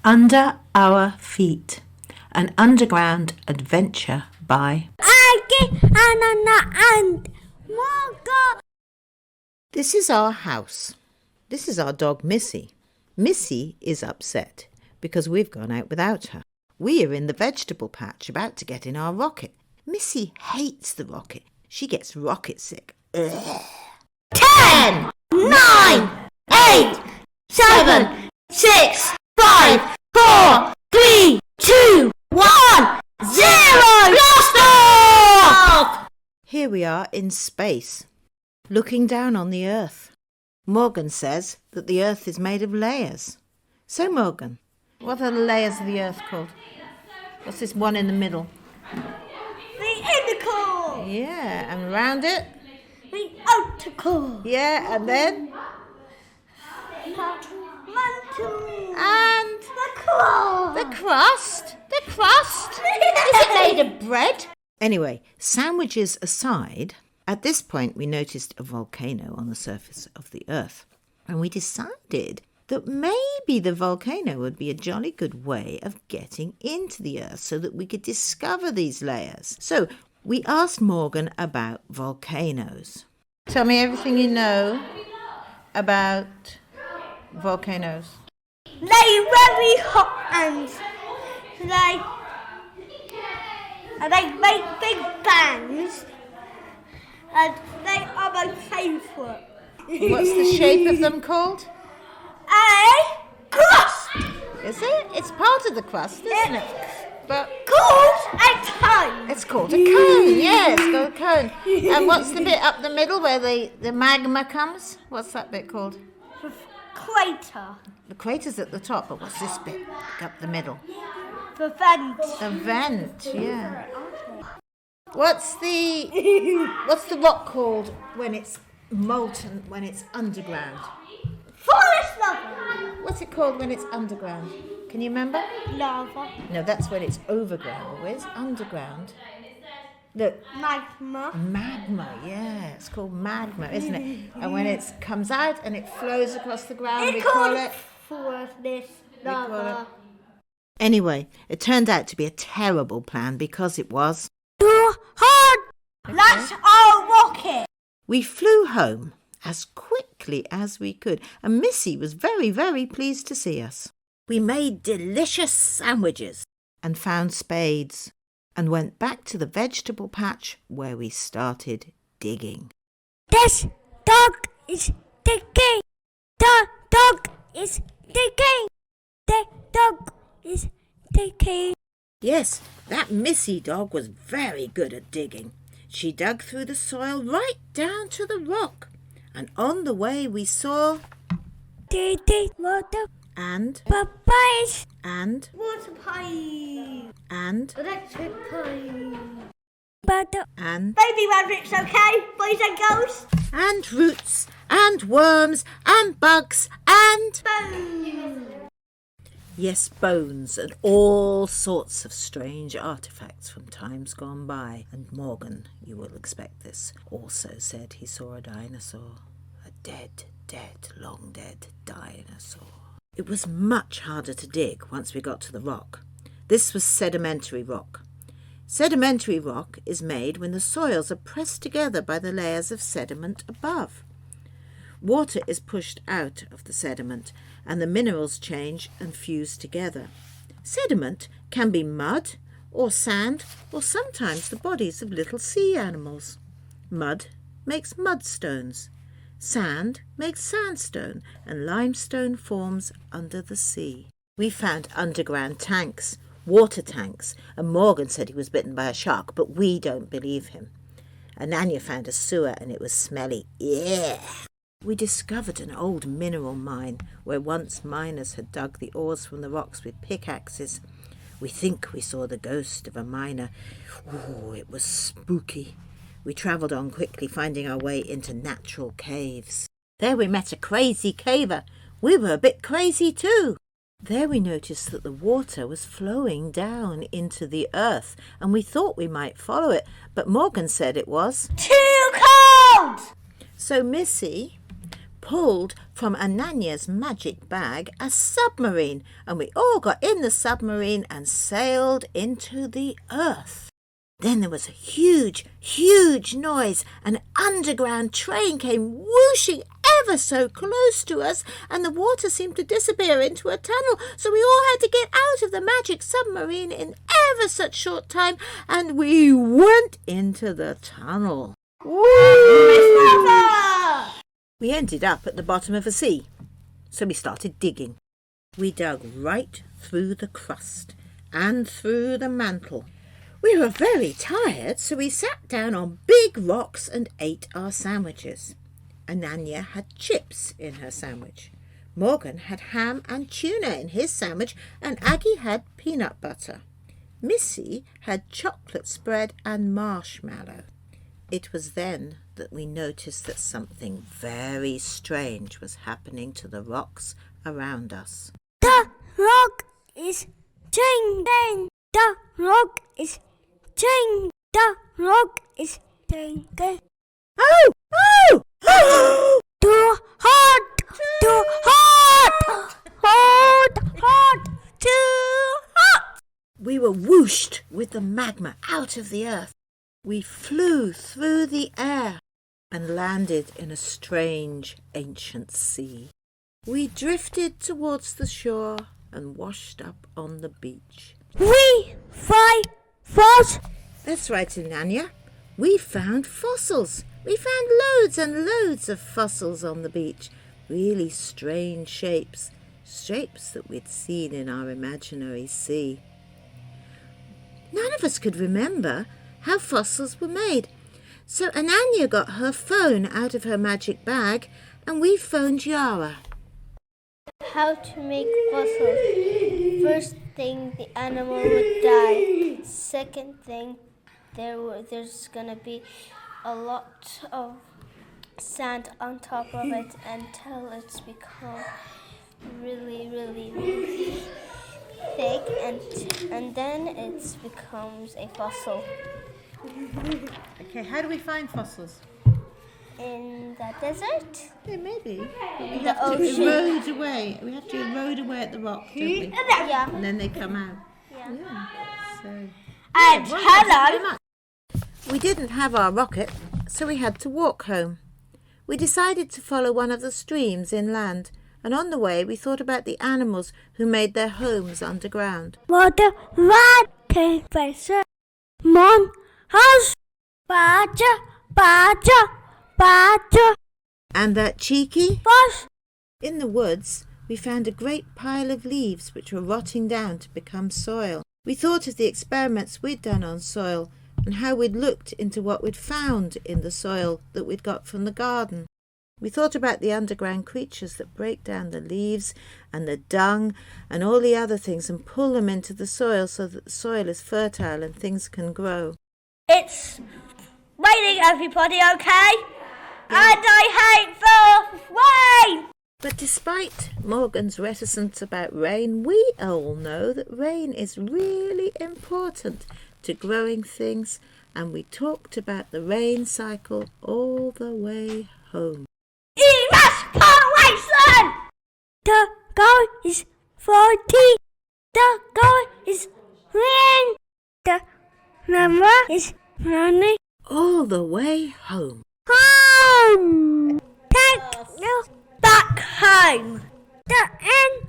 Under Our Feet, an underground adventure by This is our house. This is our dog Missy. Missy is upset because we've gone out without her. We are in the vegetable patch about to get in our rocket. Missy hates the rocket. She gets rocket sick. 10, 9, 8, 7, 6, 5, 4, 3, 2, 1, 0! Blast off! Here we are in space, looking down on the Earth. Morgan says that the Earth is made of layers. So, Morgan, what are the layers of the Earth called? What's this one in the middle? The inner Yeah, and around it? The outer core. Yeah, and then? Mantle. And? The crust. The crust? The crust? Is it made of bread? Anyway, sandwiches aside, at this point we noticed a volcano on the surface of the Earth. And we decided that maybe the volcano would be a jolly good way of getting into the Earth so that we could discover these layers. So we asked Morgan about volcanoes. Tell me everything you know about volcanoes. They're very hot and they make big bangs and they are my favourite. What's the shape of them called? A crust. Is it? It's part of the crust, isn't it? But Called a cone. it's called a cone. Yeah, it's called a cone. And what's the bit up the middle where the magma comes? What's that bit called? Crater. The crater's at the top, but what's this bit up the middle? The vent. The vent, yeah. What's the rock called when it's molten, when it's underground? Forest lava. What's it called when it's underground? Can you remember? Lava. No, that's when it's overground. Where's underground? Look, Magma. magma, yeah, it's called magma, isn't it? And when it comes out and it flows across the ground, we call it forest call lava. Anyway, it turned out to be a terrible plan because it was Too hard. That's our rocket. We flew home as quickly as we could, and Missy was very, very pleased to see us. We made delicious sandwiches and found spades and went back to the vegetable patch where we started digging. This dog is digging. The dog is digging. The dog is digging. Yes, that Missy dog was very good at digging. She dug through the soil right down to the rock. And on the way we saw Water and pipes. and Water pipe. and Electric pipe. and Baby rabbits, okay? Boys and girls? and roots and worms and bugs and Boom. yes, bones and all sorts of strange artifacts from times gone by. And Morgan, you will expect this, also said he saw a dinosaur. A dead, long dead dinosaur. It was much harder to dig once we got to the rock. This was sedimentary rock. Sedimentary rock is made when the soils are pressed together by the layers of sediment above. Water is pushed out of the sediment and the minerals change and fuse together. Sediment can be mud or sand or sometimes the bodies of little sea animals. Mud makes mudstones. Sand makes sandstone and limestone forms under the sea. We found underground tanks, water tanks, and Morgan said he was bitten by a shark, but we don't believe him. Ananya found a sewer and it was smelly. Yeah. We discovered an old mineral mine where once miners had dug the ores from the rocks with pickaxes. We think we saw the ghost of a miner. Oh, it was spooky. We travelled on quickly, finding our way into natural caves. There we met a crazy caver. We were a bit crazy too. There we noticed that the water was flowing down into the earth, and we thought we might follow it, but Morgan said it was Too cold. So Missy pulled from Ananya's magic bag a submarine, and we all got in the submarine and sailed into the earth. Then there was a huge, huge noise. An underground train came whooshing ever so close to us, and the water seemed to disappear into a tunnel, so we all had to get out of the magic submarine in ever such short time, and we went into the tunnel. We ended up at the bottom of the sea, so we started digging. We dug right through the crust and through the mantle. We were very tired, so we sat down on big rocks and ate our sandwiches. Ananya had chips in her sandwich. Morgan had ham and tuna in his sandwich, and Aggie had peanut butter. Missy had chocolate spread and marshmallow. It was then that we noticed that something very strange was happening to the rocks around us. The rock is changing. The rock is changing. The rock is changing. Oh! Oh! Too hot! Too hot! Hot! Too hot! We were whooshed with the magma out of the earth. We flew through the air and landed in a strange ancient sea. We drifted towards the shore and washed up on the beach. We find fossils. That's right, Ananya. We found fossils. We found loads and loads of fossils on the beach. Really strange shapes. Shapes that we'd seen in our imaginary sea. None of us could remember how fossils were made. So Ananya got her phone out of her magic bag and we phoned Yara. How to make fossils. First thing, the animal would die. Second thing, there's gonna be a lot of sand on top of it until it's become really, really, really thick, and then it becomes a fossil. Okay, how do we find fossils? In the desert? Yeah, maybe. But we The have to ocean. erode away. We have to erode away at the rock, don't we? Yeah. And then they come out. Yeah. So. And Thank you hello. very much. We didn't have our rocket, so we had to walk home. We decided to follow one of the streams inland, and on the way we thought about the animals who made their homes underground. Water, rat, professor, mon, house, badger, badger, badger, And that cheeky? boss. In the woods, we found a great pile of leaves which were rotting down to become soil. We thought of the experiments we'd done on soil and how we'd looked into what we'd found in the soil that we'd got from the garden. We thought about the underground creatures that break down the leaves and the dung and all the other things and pull them into the soil so that the soil is fertile and things can grow. It's raining, everybody, okay? And I hate the rain! But despite Morgan's reticence about rain, we all know that rain is really important to growing things, and we talked about the rain cycle all the way home. Evacuation! The goal is 40. The goal is rain. The number is running All the way home. home. Take you back home. The end